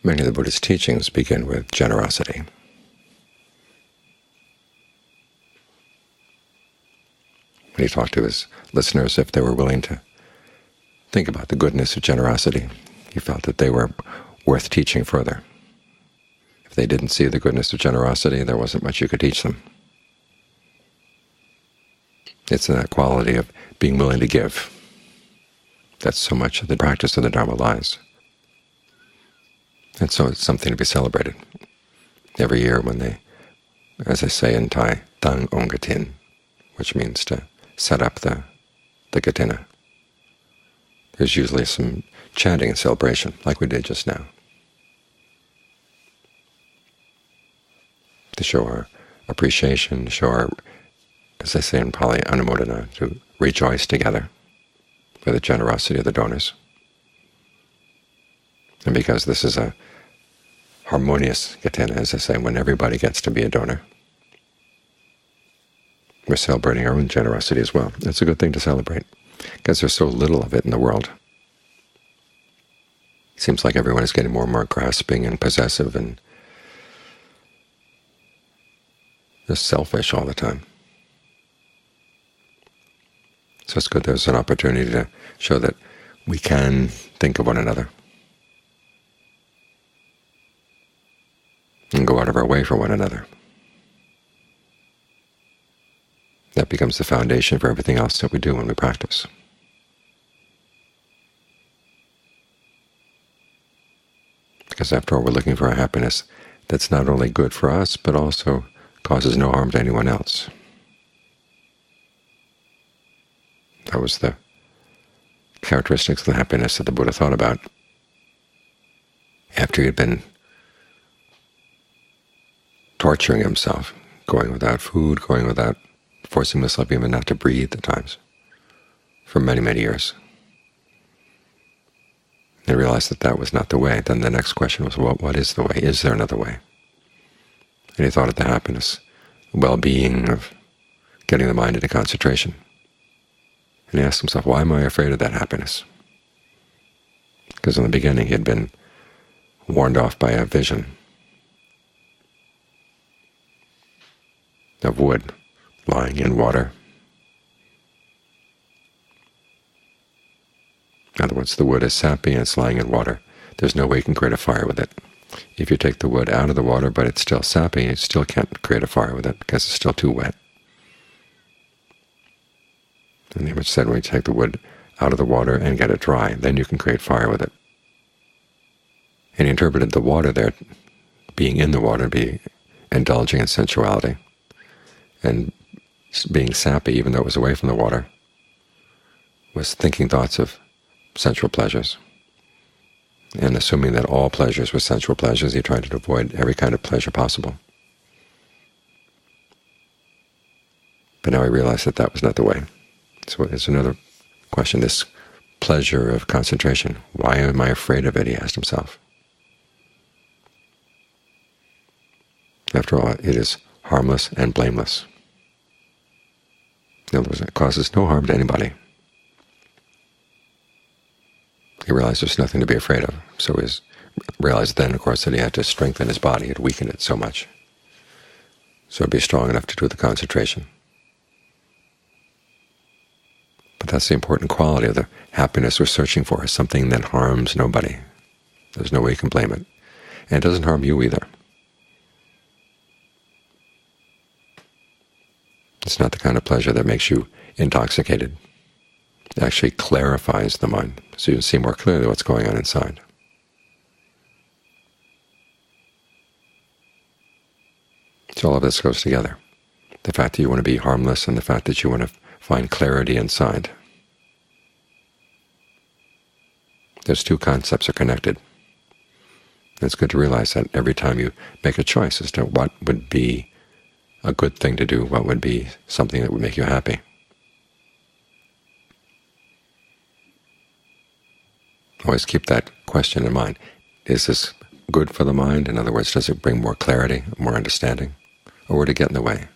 Many of the Buddha's teachings begin with generosity. When he talked to his listeners, if they were willing to think about the goodness of generosity, he felt that they were worth teaching further. If they didn't see the goodness of generosity, there wasn't much you could teach them. It's in that quality of being willing to give. That's so much of the practice of the Dharma lies. And so it's something to be celebrated. Every year when they, as they say in Thai, Tang Ong Gatin, which means to set up the Gatina, there's usually some chanting and celebration, like we did just now, to show our appreciation, to show our, as they say in Pali, anumodana, to rejoice together for the generosity of the donors. And because this is a harmonious Gatina, as I say, when everybody gets to be a donor, we're celebrating our own generosity as well. It's a good thing to celebrate, because there's so little of it in the world. It seems like everyone is getting more and more grasping and possessive and just selfish all the time. So it's good there's an opportunity to show that we can think of one another and go out of our way for one another. That becomes the foundation for everything else that we do when we practice. Because after all, we're looking for a happiness that's not only good for us, but also causes no harm to anyone else. That was the characteristics of the happiness that the Buddha thought about after he had been torturing himself, going without food, going without, forcing himself even not to breathe at times, for many, many years. He realized that that was not the way. Then the next question was, well, what is the way? Is there another way? And he thought of the happiness, the well-being of getting the mind into concentration. And he asked himself, why am I afraid of that happiness? Because in the beginning he had been warned off by a vision of wood lying in water. In other words, the wood is sappy and it's lying in water. There's no way you can create a fire with it. If you take the wood out of the water but it's still sappy, you still can't create a fire with it because it's still too wet. And the image said, when you take the wood out of the water and get it dry, then you can create fire with it. And he interpreted the water there, being in the water, being indulging in sensuality, and being sappy, even though it was away from the water, was thinking thoughts of sensual pleasures. And assuming that all pleasures were sensual pleasures, he tried to avoid every kind of pleasure possible. But now he realized that that was not the way. So it's another question, this pleasure of concentration. Why am I afraid of it, he asked himself. After all, it is harmless and blameless. In other words, it causes no harm to anybody. He realized there's nothing to be afraid of. So he realized then, of course, that he had to strengthen his body. He had weakened it so much. So to be strong enough to do the concentration. But that's the important quality of the happiness we're searching for, is something that harms nobody. There's no way you can blame it. And it doesn't harm you either. It's not the kind of pleasure that makes you intoxicated. It actually clarifies the mind, so you can see more clearly what's going on inside. So all of this goes together. The fact that you want to be harmless and the fact that you want to find clarity inside. Those two concepts are connected. And it's good to realize that every time you make a choice as to what would be a good thing to do, what would be something that would make you happy, always keep that question in mind. Is this good for the mind? In other words, does it bring more clarity, more understanding, or would it get in the way?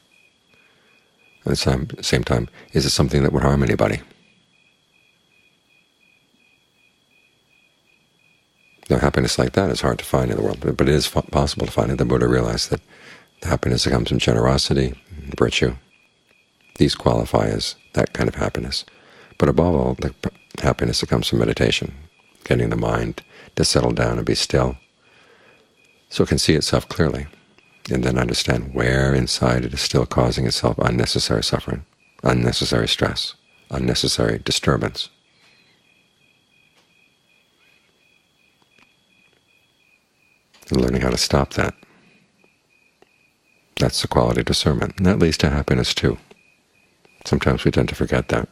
At the same time, is it something that would harm anybody? Now, happiness like that is hard to find in the world, but it is possible to find it. The Buddha realized that the happiness that comes from generosity, virtue, these qualify as that kind of happiness. But above all, the happiness that comes from meditation, getting the mind to settle down and be still, so it can see itself clearly, and then understand where inside it is still causing itself unnecessary suffering, unnecessary stress, unnecessary disturbance. And learning how to stop that. That's the quality of discernment, and that leads to happiness too. Sometimes we tend to forget that.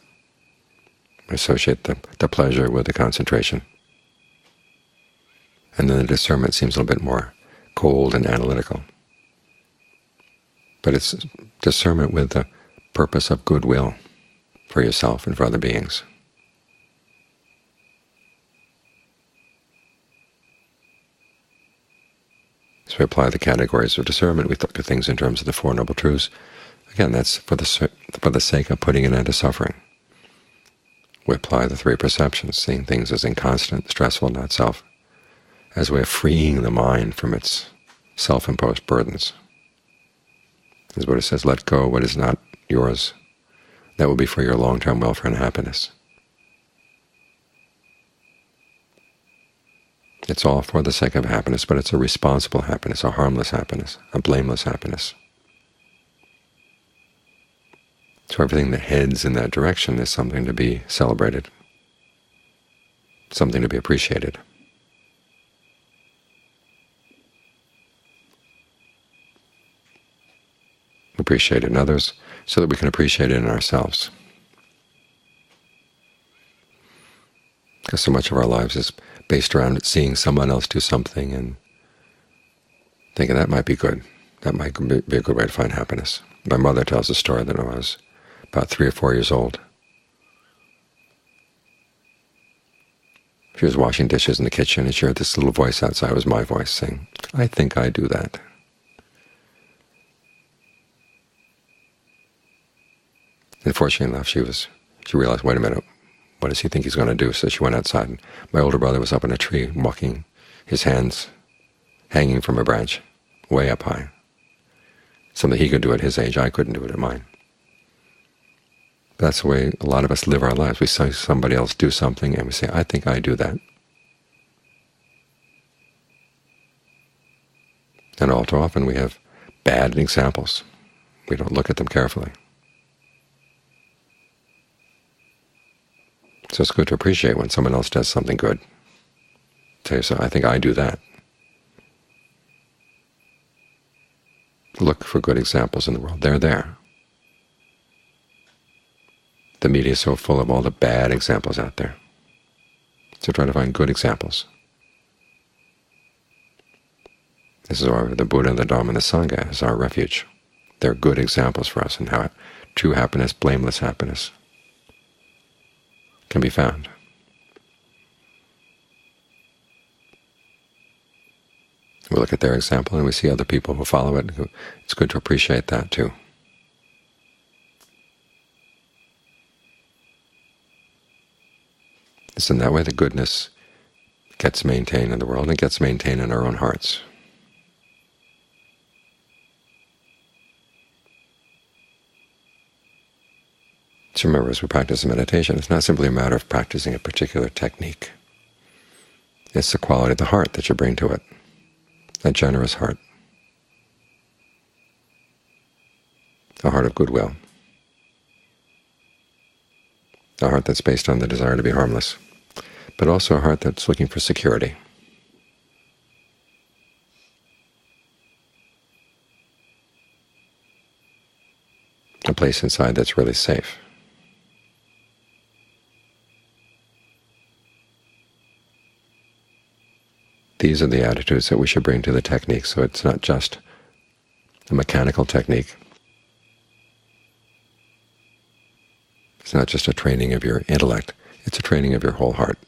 We associate the pleasure with the concentration. And then the discernment seems a little bit more cold and analytical. But it's discernment with the purpose of goodwill for yourself and for other beings. So we apply the categories of discernment. We look at things in terms of the Four Noble Truths. Again, that's for the sake of putting an end to suffering. We apply the three perceptions, seeing things as inconstant, stressful, not self, as a way of freeing the mind from its self-imposed burdens. As Buddha says, let go what is not yours. That will be for your long-term welfare and happiness. It's all for the sake of happiness, but it's a responsible happiness, a harmless happiness, a blameless happiness. So everything that heads in that direction is something to be celebrated, something to be appreciated. Appreciate it in others so that we can appreciate it in ourselves. Because so much of our lives is based around seeing someone else do something and thinking that might be good. That might be a good way to find happiness. My mother tells a story that when I was about 3 or 4 years old, she was washing dishes in the kitchen and she heard this little voice outside. It was my voice saying, "I think I do that." And fortunately enough, she realized, wait a minute, what does he think he's going to do? So she went outside, and my older brother was up in a tree walking, his hands hanging from a branch way up high. Something he could do at his age, I couldn't do it at mine. That's the way a lot of us live our lives. We see somebody else do something, and we say, I think I do that. And all too often we have bad examples. We don't look at them carefully. So it's good to appreciate when someone else does something good. Tell yourself, I think I do that. Look for good examples in the world. They're there. The media is so full of all the bad examples out there. So try to find good examples. This is why the Buddha, the Dharma, and the Sangha is our refuge. They're good examples for us in how true happiness, blameless happiness, can be found. We look at their example and we see other people who follow it. It's good to appreciate that too. It's in that way that goodness gets maintained in the world and it gets maintained in our own hearts. So remember, as we practice meditation, it's not simply a matter of practicing a particular technique. It's the quality of the heart that you bring to it, a generous heart, a heart of goodwill, a heart that's based on the desire to be harmless, but also a heart that's looking for security. A place inside that's really safe. These are the attitudes that we should bring to the technique, so it's not just a mechanical technique. It's not just a training of your intellect, it's a training of your whole heart.